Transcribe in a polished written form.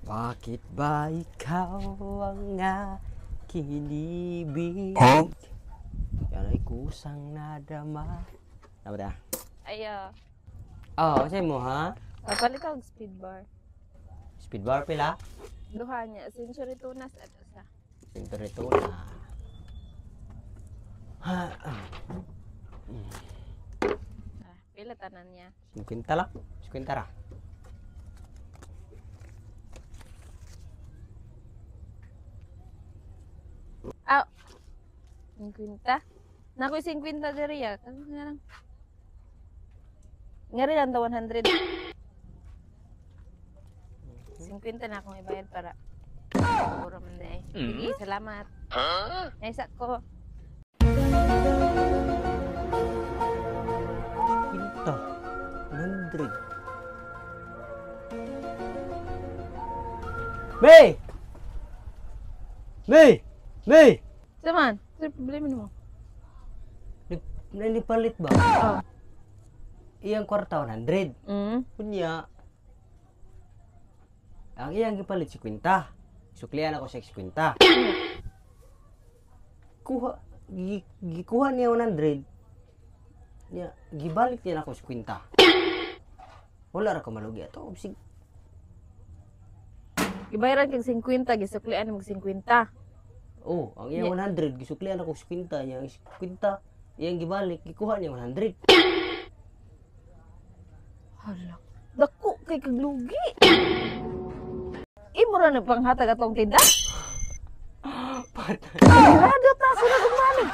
Bakit ba ikaw ang aking inibig? Yan ay kusang nadama. Ano ba? Ayo. Oo, sa'yo mo ha? Papalit ako speed bar. Speed bar pila? Duha niya. Century tunas at usa. Century tuna. Pila tanan niya. 50 lang. 50 ra. Ah. 50. Nakoy 50 diri ya. Ano nga lang. Nga rin lang 100. 50 na akong ibayad para puro man na eh. Sige, salamat. Naisa ko. Pinto. 100. May! May! May! Saman, sir, problema mo. Nanipalit ba? Oh. Iyang kwarta 100. Kunya, ang iyang gipalit 50. Suklian ako sa 50. Gikuha niya 100. Niya, gibalik niya ako 50. Wala ra ko malugi ato. Ibayaran kag 50, gisuklian mo 50. Oh, ang iyang 100 gisuklian ako 50 niya. 50 iyang gibalik, gikuha niya 100. Hala, dako kay kaglugi. Imo ra na panghatag atong tinda? Patay. Sigurado ta sa nagumani.